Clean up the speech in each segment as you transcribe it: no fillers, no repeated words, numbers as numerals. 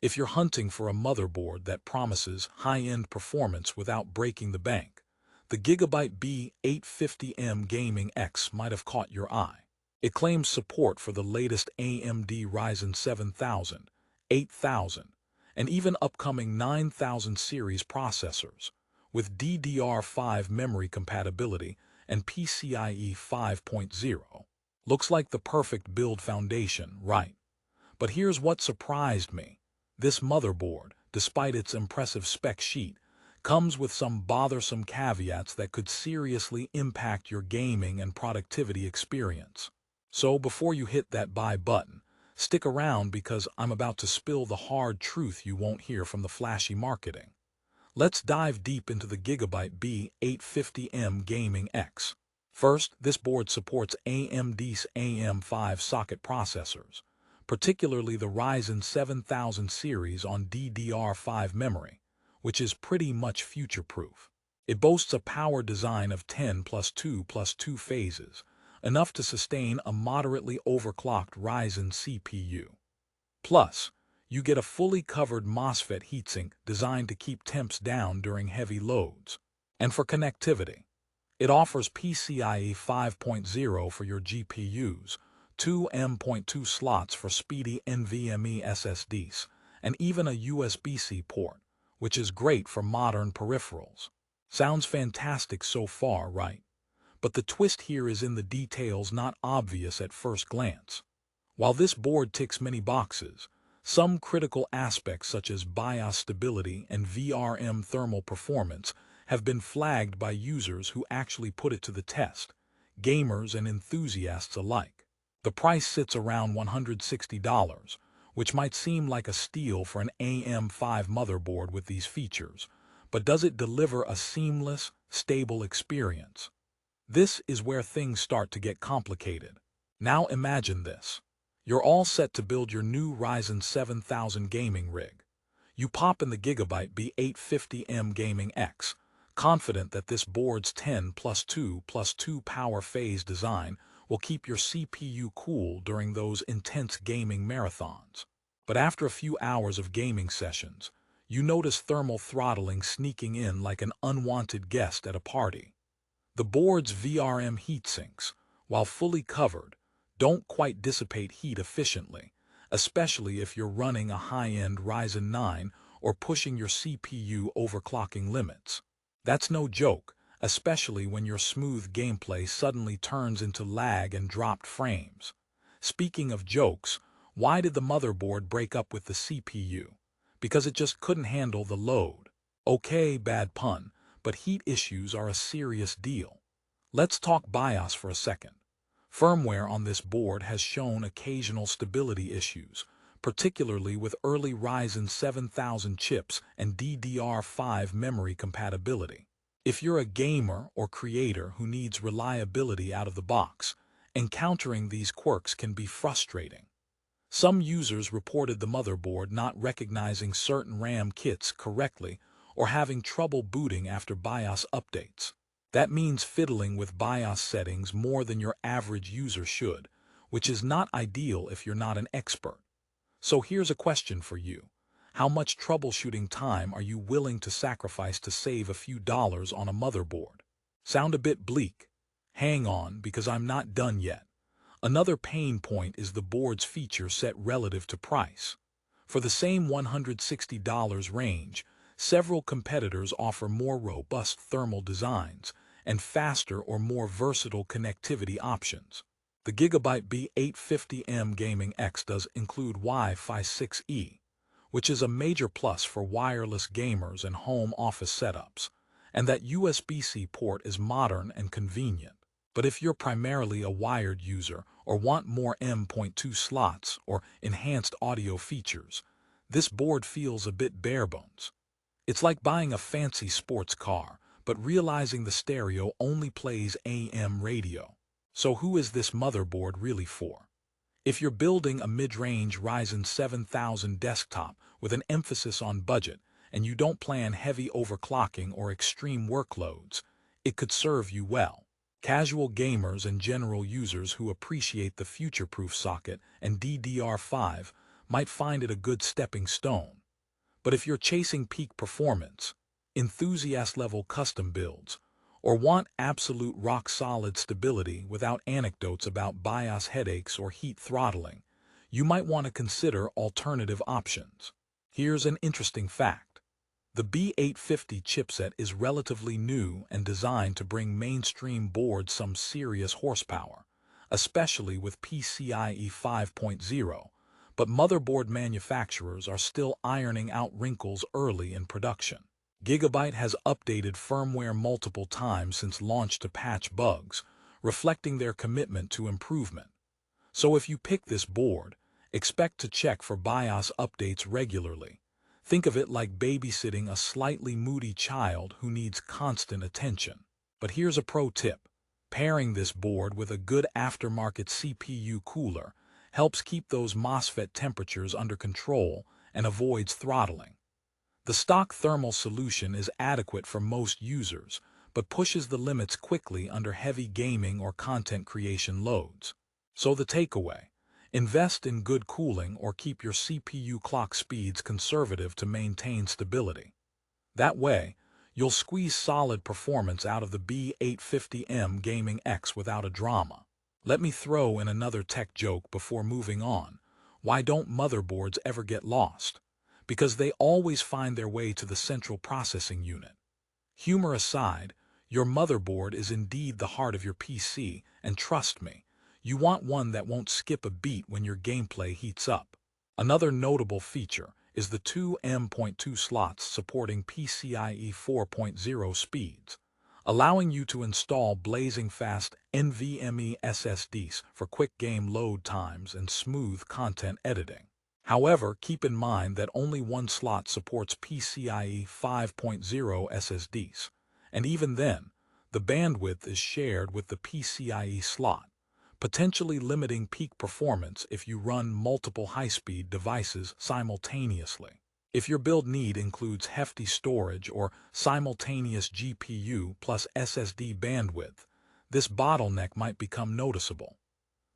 If you're hunting for a motherboard that promises high-end performance without breaking the bank, the GIGABYTE B850M Gaming X might have caught your eye. It claims support for the latest AMD Ryzen 7000, 8000, and even upcoming 9000 series processors, with DDR5 memory compatibility and PCIe 5.0. Looks like the perfect build foundation, right? But here's what surprised me. This motherboard, despite its impressive spec sheet, comes with some bothersome caveats that could seriously impact your gaming and productivity experience. So before you hit that buy button, stick around because I'm about to spill the hard truth you won't hear from the flashy marketing. Let's dive deep into the GIGABYTE B850M Gaming X. First, this board supports AMD's AM5 socket processors, particularly the Ryzen 7000 series on DDR5 memory, which is pretty much future-proof. It boasts a power design of 10+2+2 phases, enough to sustain a moderately overclocked Ryzen CPU. Plus, you get a fully covered MOSFET heatsink designed to keep temps down during heavy loads. And for connectivity, it offers PCIe 5.0 for your GPUs, two M.2 slots for speedy NVMe SSDs, and even a USB-C port, which is great for modern peripherals. Sounds fantastic so far, right? But the twist here is in the details not obvious at first glance. While this board ticks many boxes, some critical aspects such as BIOS stability and VRM thermal performance have been flagged by users who actually put it to the test, gamers and enthusiasts alike. The price sits around $160, which might seem like a steal for an AM5 motherboard with these features, but does it deliver a seamless, stable experience? This is where things start to get complicated. Now imagine this. You're all set to build your new Ryzen 7000 gaming rig. You pop in the GIGABYTE B850M Gaming X, confident that this board's 10+2+2 power phase design will keep your CPU cool during those intense gaming marathons. But after a few hours of gaming sessions, you notice thermal throttling sneaking in like an unwanted guest at a party. The board's VRM heatsinks, while fully covered, don't quite dissipate heat efficiently, especially if you're running a high-end Ryzen 9 or pushing your CPU overclocking limits. That's no joke, especially when your smooth gameplay suddenly turns into lag and dropped frames. Speaking of jokes, why did the motherboard break up with the CPU? Because it just couldn't handle the load. Okay, bad pun, but heat issues are a serious deal. Let's talk BIOS for a second. Firmware on this board has shown occasional stability issues, particularly with early Ryzen 7000 chips and DDR5 memory compatibility. If you're a gamer or creator who needs reliability out of the box, encountering these quirks can be frustrating. Some users reported the motherboard not recognizing certain RAM kits correctly or having trouble booting after BIOS updates. That means fiddling with BIOS settings more than your average user should, which is not ideal if you're not an expert. So here's a question for you. How much troubleshooting time are you willing to sacrifice to save a few dollars on a motherboard? Sound a bit bleak? Hang on, because I'm not done yet. Another pain point is the board's feature set relative to price. For the same $160 range, several competitors offer more robust thermal designs and faster or more versatile connectivity options. The GIGABYTE B850M Gaming X does include Wi-Fi 6E, which is a major plus for wireless gamers and home office setups, and that USB-C port is modern and convenient. But if you're primarily a wired user or want more M.2 slots or enhanced audio features, this board feels a bit bare-bones. It's like buying a fancy sports car, but realizing the stereo only plays AM radio. So who is this motherboard really for? If you're building a mid-range Ryzen 7000 desktop with an emphasis on budget and you don't plan heavy overclocking or extreme workloads, it could serve you well. Casual gamers and general users who appreciate the future-proof socket and DDR5 might find it a good stepping stone. But if you're chasing peak performance, enthusiast-level custom builds, or want absolute rock-solid stability without anecdotes about BIOS headaches or heat throttling, you might want to consider alternative options. Here's an interesting fact. The B850 chipset is relatively new and designed to bring mainstream boards some serious horsepower, especially with PCIe 5.0, but motherboard manufacturers are still ironing out wrinkles early in production. Gigabyte has updated firmware multiple times since launch to patch bugs, reflecting their commitment to improvement. So if you pick this board, expect to check for BIOS updates regularly. Think of it like babysitting a slightly moody child who needs constant attention. But here's a pro tip. Pairing this board with a good aftermarket CPU cooler helps keep those MOSFET temperatures under control and avoids throttling. The stock thermal solution is adequate for most users, but pushes the limits quickly under heavy gaming or content creation loads. So the takeaway: invest in good cooling or keep your CPU clock speeds conservative to maintain stability. That way, you'll squeeze solid performance out of the B850M Gaming X without a drama. Let me throw in another tech joke before moving on. Why don't motherboards ever get lost? Because they always find their way to the central processing unit. Humor aside, your motherboard is indeed the heart of your PC, and trust me, you want one that won't skip a beat when your gameplay heats up. Another notable feature is the two M.2 slots supporting PCIe 4.0 speeds, allowing you to install blazing fast NVMe SSDs for quick game load times and smooth content editing. However, keep in mind that only one slot supports PCIe 5.0 SSDs, and even then, the bandwidth is shared with the PCIe slot, potentially limiting peak performance if you run multiple high-speed devices simultaneously. If your build need includes hefty storage or simultaneous GPU plus SSD bandwidth, this bottleneck might become noticeable.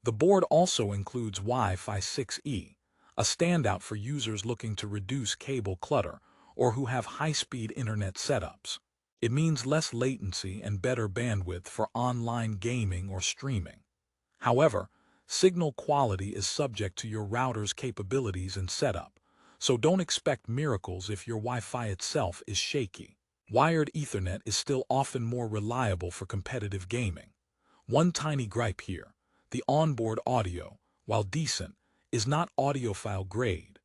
The board also includes Wi-Fi 6E, a standout for users looking to reduce cable clutter or who have high-speed internet setups. It means less latency and better bandwidth for online gaming or streaming. However, signal quality is subject to your router's capabilities and setup, so don't expect miracles if your Wi-Fi itself is shaky. Wired Ethernet is still often more reliable for competitive gaming. One tiny gripe here: the onboard audio, while decent, is not audiophile grade.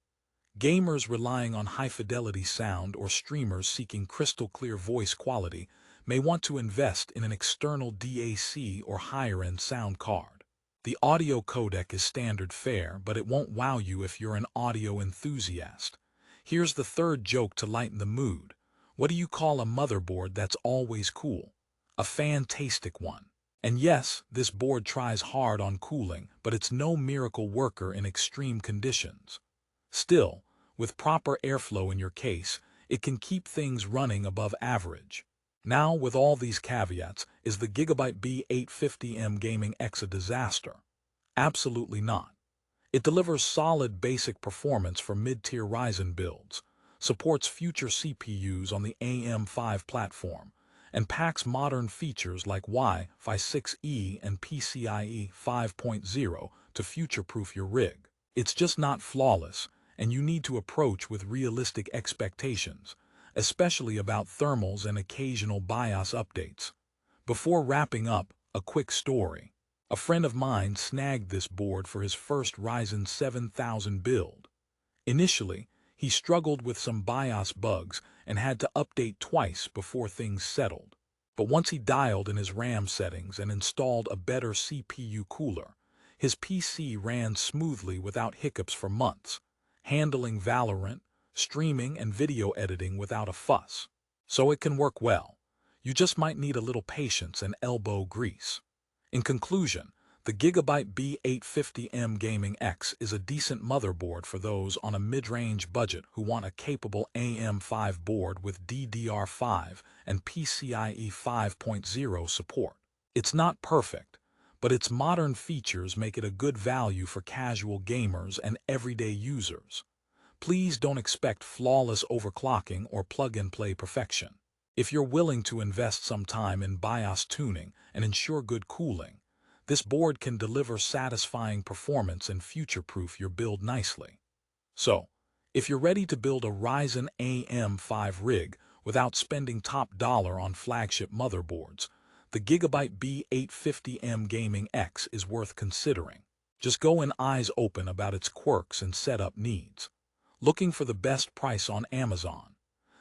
Gamers relying on high-fidelity sound or streamers seeking crystal-clear voice quality may want to invest in an external DAC or higher-end sound card. The audio codec is standard fare, but it won't wow you if you're an audio enthusiast. Here's the third joke to lighten the mood. What do you call a motherboard that's always cool? A fantastic one. And yes, this board tries hard on cooling, but it's no miracle worker in extreme conditions. Still, with proper airflow in your case, it can keep things running above average. Now, with all these caveats, is the Gigabyte B850M Gaming X a disaster? Absolutely not. It delivers solid basic performance for mid-tier Ryzen builds, supports future CPUs on the AM5 platform, and packs modern features like Wi-Fi 6E and PCIe 5.0 to future-proof your rig. It's just not flawless, and you need to approach with realistic expectations, especially about thermals and occasional BIOS updates. Before wrapping up, a quick story. A friend of mine snagged this board for his first Ryzen 7000 build. Initially, he struggled with some BIOS bugs and had to update twice before things settled. But once he dialed in his RAM settings and installed a better CPU cooler, his PC ran smoothly without hiccups for months, handling Valorant, streaming, and video editing without a fuss. So it can work well. You just might need a little patience and elbow grease. In conclusion, the Gigabyte B850M Gaming X is a decent motherboard for those on a mid-range budget who want a capable AM5 board with DDR5 and PCIe 5.0 support. It's not perfect, but its modern features make it a good value for casual gamers and everyday users. Please don't expect flawless overclocking or plug-and-play perfection. If you're willing to invest some time in BIOS tuning and ensure good cooling, this board can deliver satisfying performance and future-proof your build nicely. So, if you're ready to build a Ryzen AM5 rig without spending top dollar on flagship motherboards, the GIGABYTE B850M Gaming X is worth considering. Just go in eyes open about its quirks and setup needs. Looking for the best price on Amazon?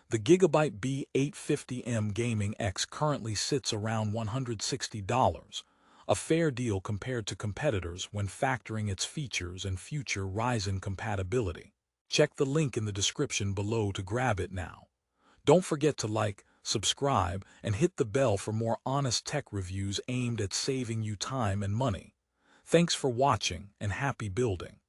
The GIGABYTE B850M Gaming X currently sits around $160, a fair deal compared to competitors when factoring its features and future Ryzen compatibility. Check the link in the description below to grab it now. Don't forget to like, subscribe, and hit the bell for more honest tech reviews aimed at saving you time and money. Thanks for watching and happy building.